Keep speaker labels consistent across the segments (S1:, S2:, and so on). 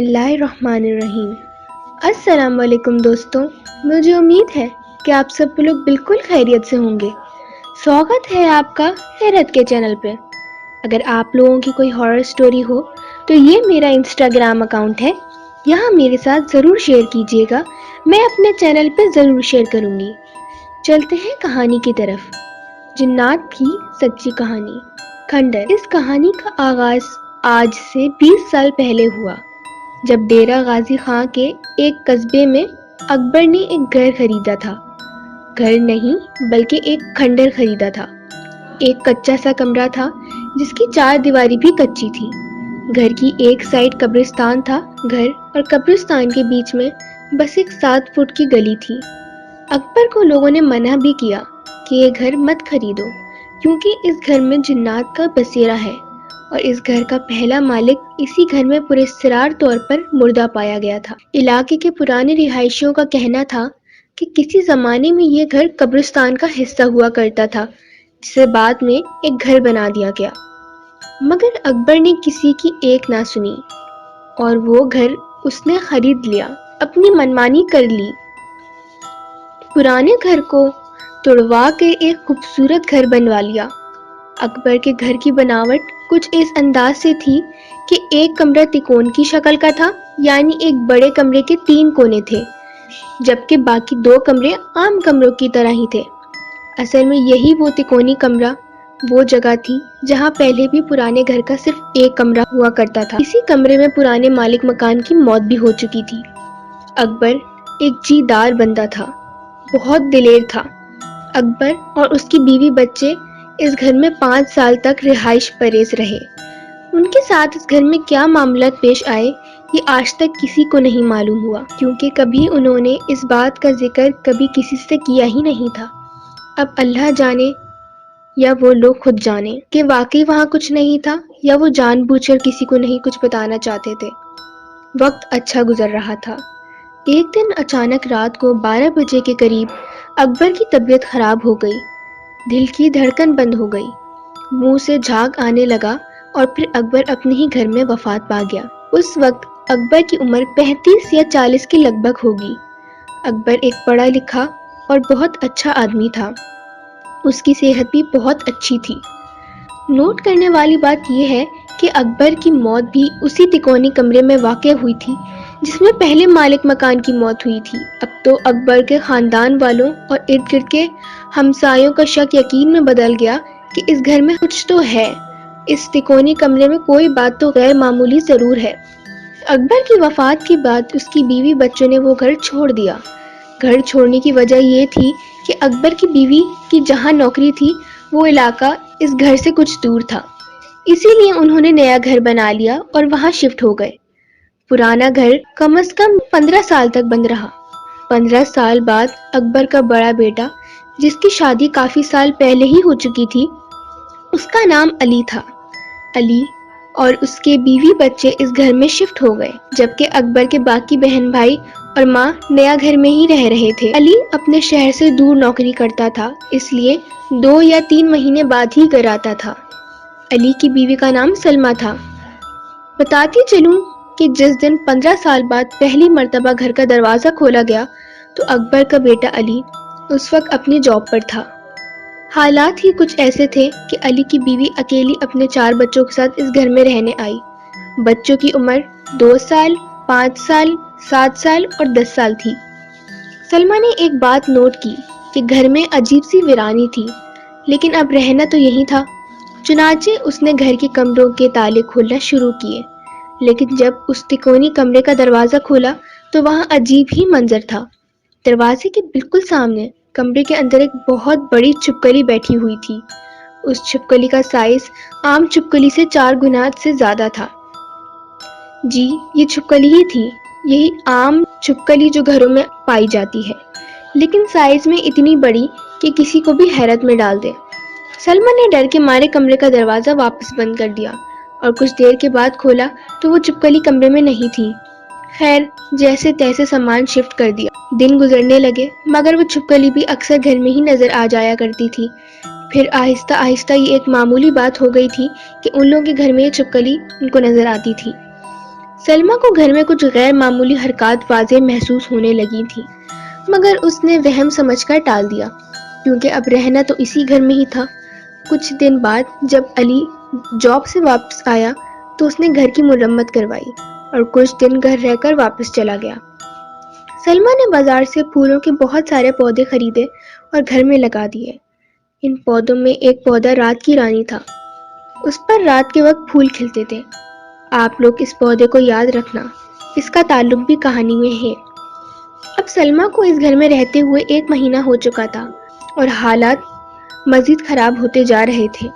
S1: اللہ الرحمن الرحیم۔ السلام علیکم دوستوں، مجھے امید ہے کہ آپ سب لوگ بالکل خیریت سے ہوں گے۔ سواگت ہے آپ کا حیرت کے چینل پہ۔ اگر آپ لوگوں کی کوئی ہارر سٹوری ہو تو یہ میرا انسٹاگرام اکاؤنٹ ہے، یہاں میرے ساتھ ضرور شیئر کیجیے گا، میں اپنے چینل پہ ضرور شیئر کروں گی۔ چلتے ہیں کہانی کی طرف۔ جنات کی سچی کہانی، کھنڈر۔ اس کہانی کا آغاز آج سے 20 سال پہلے ہوا، جب ڈیرہ غازی خان کے ایک قصبے میں اکبر نے ایک گھر خریدا تھا۔ گھر نہیں بلکہ ایک کھنڈر خریدا تھا۔ ایک کچا سا کمرہ تھا جس کی 4 دیواری بھی کچی تھی۔ گھر کی ایک سائڈ قبرستان تھا۔ گھر اور قبرستان کے بیچ میں بس ایک 7 فٹ کی گلی تھی۔ اکبر کو لوگوں نے منع بھی کیا کہ یہ گھر مت خریدو، کیونکہ اس گھر میں جنات کا بسیرا ہے، اور اس گھر کا پہلا مالک اسی گھر میں پراسرار طور پر مردہ پایا گیا تھا۔ علاقے کے پرانے رہائشیوں کا کہنا تھا کہ کسی زمانے میں یہ گھر قبرستان کا حصہ ہوا کرتا تھا، جسے بعد میں ایک گھر بنا دیا گیا۔ مگر اکبر نے کسی کی ایک نہ سنی اور وہ گھر اس نے خرید لیا، اپنی منمانی کر لی۔ پرانے گھر کو توڑوا کے ایک خوبصورت گھر بنوا لیا۔ اکبر کے گھر کی بناوٹ کچھ اس انداز سے تھی کہ ایک کمرہ تکون کی شکل کا تھا، یعنی ایک بڑے کمرے کے 3 کونے تھے، جبکہ باقی 2 کمرے عام کمروں کی طرح ہی تھے۔ اصل میں یہی وہ تکونی کمرہ وہ جگہ تھی جہاں پہلے بھی پرانے گھر کا صرف ایک کمرہ ہوا کرتا تھا۔ اسی کمرے میں پرانے مالک مکان کی موت بھی ہو چکی تھی۔ اکبر ایک جی دار بندہ تھا، بہت دلیر تھا۔ اکبر اور اس کی بیوی بچے اس گھر میں 5 سال تک رہائش پذیر رہے۔ ان کے ساتھ اس گھر میں کیا معاملات پیش آئے یہ آج تک کسی کو نہیں معلوم ہوا، کیونکہ کبھی انہوں نے اس بات کا ذکر کبھی کسی سے کیا ہی نہیں تھا۔ اب اللہ جانے یا وہ لوگ خود جانے کہ واقعی وہاں کچھ نہیں تھا، یا وہ جان بوجھ کر کسی کو نہیں کچھ بتانا چاہتے تھے۔ وقت اچھا گزر رہا تھا۔ ایک دن اچانک رات کو 12 بجے کے قریب اکبر کی طبیعت خراب ہو گئی۔ دل کی دھڑکن بند ہو گئی، منہ سے جھاگ آنے لگا، اور پھر اکبر اپنے ہی گھر میں وفات پا گیا۔ اس وقت اکبر کی عمر 35 یا 40 کے لگ بھگ ہوگی۔ اکبر ایک پڑھا لکھا اور بہت اچھا آدمی تھا۔ اس کی صحت بھی بہت اچھی تھی۔ نوٹ کرنے والی بات یہ ہے کہ اکبر کی موت بھی اسی تکونی کمرے میں واقع ہوئی تھی جس میں پہلے مالک مکان کی موت ہوئی تھی۔ اب تو اکبر کے خاندان والوں اور ارد گرد کے ہمسایوں کا شک یقین میں بدل گیا کہ اس گھر میں کچھ تو ہے، اس تکونی کمرے میں کوئی بات تو غیر معمولی ضرور ہے۔ اکبر کی وفات کے بعد اس کی بیوی بچوں نے وہ گھر چھوڑ دیا۔ گھر چھوڑنے کی وجہ یہ تھی کہ اکبر کی بیوی کی جہاں نوکری تھی وہ علاقہ اس گھر سے کچھ دور تھا، اسی لیے انہوں نے نیا گھر بنا لیا اور وہاں شفٹ ہو گئے۔ پرانا گھر کم از کم 15 سال تک بند رہا۔ 15 سال بعد اکبر کا بڑا بیٹا، جس کی شادی کافی سال پہلے ہی ہو چکی تھی، اس کا نام علی تھا۔ علی اور اس کے بیوی بچے اس گھر میں شفٹ ہو گئے، جبکہ اکبر کے باقی بہن بھائی اور ماں نیا گھر میں ہی رہ رہے تھے۔ علی اپنے شہر سے دور نوکری کرتا تھا، اس لیے 2 یا 3 مہینے بعد ہی گھر آتا تھا۔ علی کی بیوی کا نام سلمہ تھا۔ بتاتی چلوں کہ جس دن 15 سال بعد پہلی مرتبہ گھر کا دروازہ کھولا گیا تو اکبر کا بیٹا علی اس وقت اپنی جاب پر تھا۔ حالات ہی کچھ ایسے تھے کہ علی کی بیوی اکیلی اپنے 4 بچوں کے ساتھ اس گھر میں رہنے آئی۔ بچوں کی عمر 2 سال، 5 سال، 7 سال اور 10 سال تھی۔ سلمہ نے ایک بات نوٹ کی کہ گھر میں عجیب سی ویرانی تھی، لیکن اب رہنا تو یہی تھا۔ چنانچہ اس نے گھر کے کمروں کے تالے کھولنا شروع کیے، لیکن جب اس تکونی کمرے کا دروازہ کھولا تو وہاں عجیب ہی منظر تھا۔ دروازے کے بالکل سامنے کمرے کے اندر ایک بہت بڑی چھپکلی بیٹھی ہوئی تھی۔ اس چھپکلی کا سائز عام چھپکلی سے 4 گنا سے زیادہ تھا۔ جی، یہ چھپکلی ہی تھی، یہی عام چھپکلی جو گھروں میں پائی جاتی ہے، لیکن سائز میں اتنی بڑی کہ کسی کو بھی حیرت میں ڈال دے۔ سلمہ نے ڈر کے مارے کمرے کا دروازہ واپس بند کر دیا اور کچھ دیر کے بعد کھولا تو وہ چھپکلی کمرے میں نہیں تھی۔ خیر، جیسے تیسے سامان شفٹ کر دیا۔ دن گزرنے لگے، مگر وہ چھپکلی بھی اکثر گھر میں ہی نظر آ جایا کرتی تھی۔ پھر آہستہ آہستہ یہ ایک معمولی بات ہو گئی تھی کہ ان لوگوں کے گھر میں یہ چھپکلی ان کو نظر آتی تھی۔ سلمیٰ کو گھر میں کچھ غیر معمولی حرکات واضح محسوس ہونے لگی تھی، مگر اس نے وہم سمجھ کر ٹال دیا کیونکہ اب رہنا تو اسی گھر میں ہی تھا۔ کچھ دن بعد جب علی جاب سے واپس آیا تو اس نے گھر کی مرمت کروائی اور کچھ دن گھر رہ کر واپس چلا گیا۔ سلمیٰ نے بازار سے پھولوں کے بہت سارے پودے خریدے اور گھر میں لگا دیے۔ ان پودوں میں ایک پودا رات کی رانی تھا، اس پر رات کے وقت پھول کھلتے تھے۔ آپ لوگ اس پودے کو یاد رکھنا، اس کا تعلق بھی کہانی میں ہے۔ اب سلمیٰ کو اس گھر میں رہتے ہوئے 1 مہینہ ہو چکا تھا اور حالات مزید خراب ہوتے جا رہے تھے۔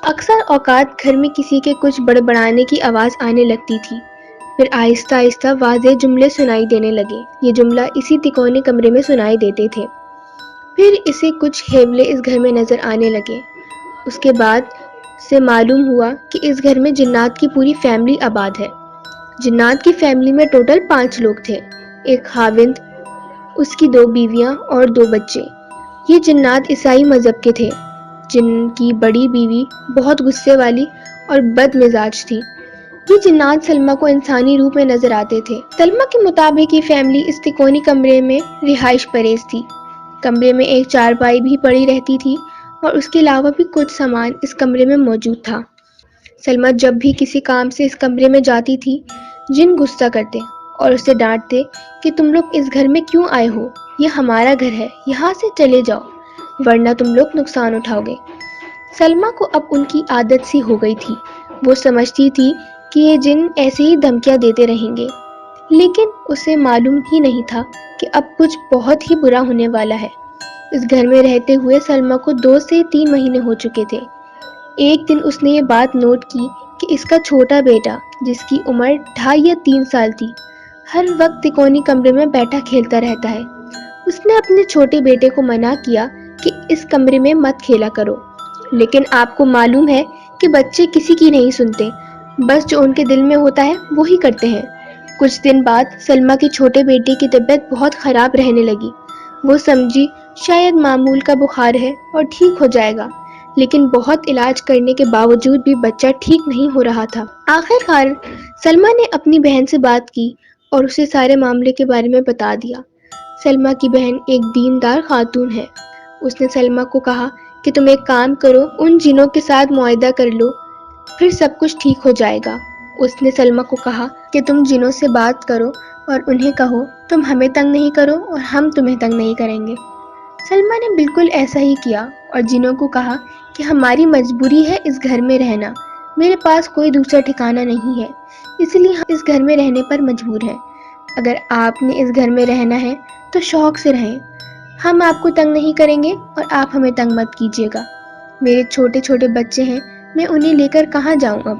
S1: اکثر اوقات گھر میں کسی کے کچھ بڑبڑانے کی آواز آنے لگتی تھی، پھر آہستہ آہستہ واضح جملے سنائی دینے لگے۔ یہ جملہ اسی تکونے کمرے میں سنائی دیتے تھے۔ پھر اسے کچھ ہیولے اس گھر میں نظر آنے لگے۔ اس کے بعد سے معلوم ہوا کہ اس گھر میں جنات کی پوری فیملی آباد ہے۔ جنات کی فیملی میں ٹوٹل 5 لوگ تھے، ایک خاوند، اس کی 2 بیویاں اور 2 بچے۔ یہ جنات عیسائی مذہب کے تھے، جن کی بڑی بیوی بہت غصے والی اور بد مزاج تھی۔ یہ جنات سلمیٰ کو انسانی روپ میں نظر آتے تھے۔ سلمیٰ کے مطابق یہ فیملی اس تکونی کمرے میں رہائش پذیر تھی۔ کمرے میں ایک چارپائی بھی پڑی رہتی تھی اور اس کے علاوہ بھی کچھ سامان اس کمرے میں موجود تھا۔ سلمیٰ جب بھی کسی کام سے اس کمرے میں جاتی تھی، جن غصہ کرتے اور اسے ڈانٹتے کہ تم لوگ اس گھر میں کیوں آئے ہو، یہ ہمارا گھر ہے، یہاں سے چلے جاؤ ورنہ تم لوگ نقصان اٹھاؤ گے۔ سلمیٰ کو اب ان کی عادت سی ہو گئی تھی۔ وہ سمجھتی تھی کہ یہ جن ایسے ہی دھمکیاں دیتے رہیں گے، لیکن اسے معلوم ہی نہیں تھا کہ اب کچھ بہت ہی برا ہونے والا ہے۔ اس گھر میں رہتے ہوئے سلمیٰ کو 2 سے 3 مہینے ہو چکے تھے۔ ایک دن اس نے یہ بات نوٹ کی کہ اس کا چھوٹا بیٹا، جس کی عمر 2.5 یا 3 سال تھی، ہر وقت تکونی کمرے میں بیٹھا کھیلتا رہتا ہے۔ اس نے اپنے چھوٹے بیٹے کو منع کیا کہ اس کمرے میں مت کھیلا کرو، لیکن آپ کو معلوم ہے کہ بچے کسی کی نہیں سنتے، بس جو ان کے دل میں ہوتا ہے وہی کرتے ہیں۔ کچھ دن بعد سلمیٰ کے چھوٹے بیٹے کی طبیعت بہت خراب رہنے لگی۔ وہ سمجھی شاید معمول کا بخار ہے اور ٹھیک ہو جائے گا، لیکن بہت علاج کرنے کے باوجود بھی بچہ ٹھیک نہیں ہو رہا تھا۔ آخر کار سلمیٰ نے اپنی بہن سے بات کی اور اسے سارے معاملے کے بارے میں بتا دیا۔ سلمیٰ کی بہن ایک دیندار خاتون ہے۔ اس نے سلمیٰ کو کہا کہ تم ایک کام کرو، ان جنوں کے ساتھ معاہدہ کر لو، پھر سب کچھ ٹھیک ہو جائے گا۔ اس نے سلمیٰ کو کہا کہ تم جنوں سے بات کرو اور انہیں کہو تم ہمیں تنگ نہیں کرو اور ہم تمہیں تنگ نہیں کریں گے۔ سلمیٰ نے بالکل ایسا ہی کیا اور جنوں کو کہا کہ ہماری مجبوری ہے اس گھر میں رہنا، میرے پاس کوئی دوسرا ٹھکانہ نہیں ہے، اس لیے ہم اس گھر میں رہنے پر مجبور ہیں۔ اگر آپ نے اس گھر میں رہنا ہے تو شوق سے رہیں، ہم آپ کو تنگ نہیں کریں گے اور آپ ہمیں تنگ مت کیجیے گا۔ میرے چھوٹے چھوٹے بچے ہیں، میں انہیں لے کر کہاں جاؤں؟ اب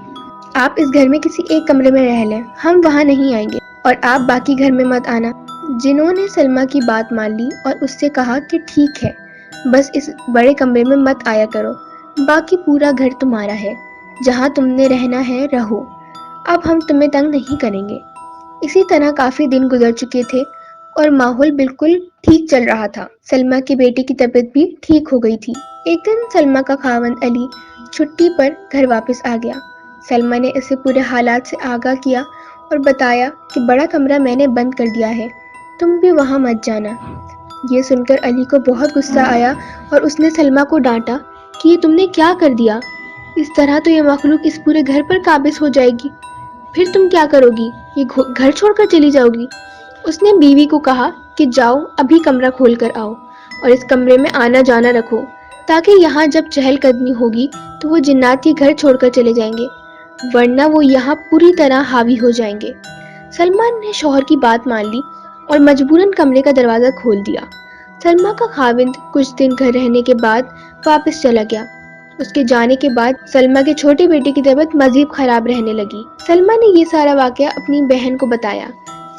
S1: آپ اس گھر میں کسی ایک کمرے میں رہ لیں، ہم وہاں نہیں آئیں گے اور آپ باقی گھر میں مت آنا۔ جنہوں نے سلمیٰ کی بات مان لی اور اس سے کہا کہ ٹھیک ہے، بس اس بڑے کمرے میں مت آیا کرو، باقی پورا گھر تمہارا ہے، جہاں تم نے رہنا ہے رہو، اب ہم تمہیں تنگ نہیں کریں گے۔ اسی طرح کافی دن گزر چکے تھے اور ماحول بالکل ٹھیک چل رہا تھا۔ سلمیٰ کے بیٹے کی طبیعت بھی ٹھیک ہو گئی تھی۔ ایک دن سلمیٰ کا خاوند علی چھٹی پر گھر واپس آ گیا۔ سلمیٰ نے اسے پورے حالات سے آگاہ کیا اور بتایا کہ بڑا کمرہ میں نے بند کر دیا ہے، تم بھی وہاں مت جانا۔ یہ سن کر علی کو بہت غصہ آیا اور اس نے سلمیٰ کو ڈانٹا کہ یہ تم نے کیا کر دیا، اس طرح تو یہ مخلوق اس پورے گھر پر قابض ہو جائے گی، پھر تم کیا کرو گی، یہ گھر چھوڑ کر چلی جاؤ گی۔ اس نے بیوی کو کہا کہ جاؤ ابھی کمرہ کھول کر آؤ اور اس کمرے میں آنا جانا رکھو، تاکہ یہاں جب چہل قدمی ہوگی تو وہ جنات یہ گھر چھوڑ کر چلے جائیں گے، ورنہ وہ یہاں پوری طرح حاوی ہو جائیں گے۔ سلمیٰ نے شوہر کی بات مان لی اور مجبوراً کمرے کا دروازہ کھول دیا۔ سلمیٰ کا خاوند کچھ دن گھر رہنے کے بعد واپس چلا گیا۔ اس کے جانے کے بعد سلمیٰ کے چھوٹے بیٹے کی طبیعت مزید خراب رہنے لگی۔ سلمیٰ نے یہ سارا واقعہ اپنی بہن کو بتایا۔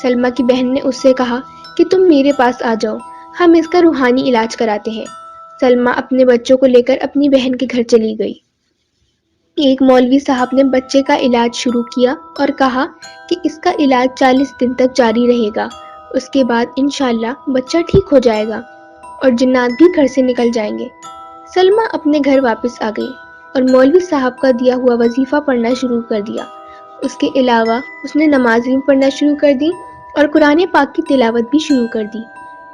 S1: سلمیٰ کی بہن نے اس سے کہا کہ تم میرے پاس آ جاؤ، ہم اس کا روحانی علاج کراتے ہیں۔ سلمیٰ اپنے بچوں کو لے کر اپنی بہن کے گھر چلی گئی۔ ایک مولوی صاحب نے بچے کا علاج شروع کیا اور کہا کہ اس کا علاج 40 دن تک جاری رہے گا، اس کے بعد انشاءاللہ بچہ ٹھیک ہو جائے گا اور جنات بھی گھر سے نکل جائیں گے۔ سلمیٰ اپنے گھر واپس آ گئی اور مولوی صاحب کا دیا ہوا وظیفہ پڑھنا شروع کر دیا۔ اس کے علاوہ اس نے نماز بھی پڑھنا شروع کر دی اور قرآن پاک کی تلاوت بھی شروع کر دی۔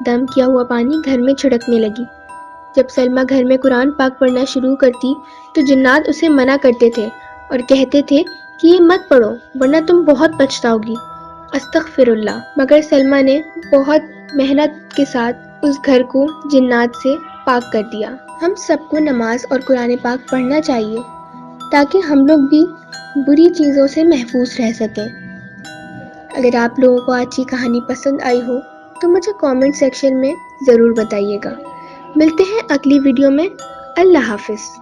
S1: دم کیا ہوا پانی گھر میں چھڑکنے لگی۔ جب سلمیٰ گھر میں قرآن پاک پڑھنا شروع کرتی تو جنات اسے منع کرتے تھے اور کہتے تھے کہ یہ مت پڑھو ورنہ تم بہت پچھتاؤ گی۔ استغفر اللہ۔ مگر سلمیٰ نے بہت محنت کے ساتھ اس گھر کو جنات سے پاک کر دیا۔ ہم سب کو نماز اور قرآن پاک پڑھنا چاہیے تاکہ ہم لوگ بھی بری چیزوں سے محفوظ رہ سکیں۔ اگر آپ لوگوں کو آج کی کہانی پسند آئی ہو تو مجھے کامنٹ سیکشن میں ضرور بتائیے گا۔ ملتے ہیں اگلی ویڈیو میں۔ اللہ حافظ۔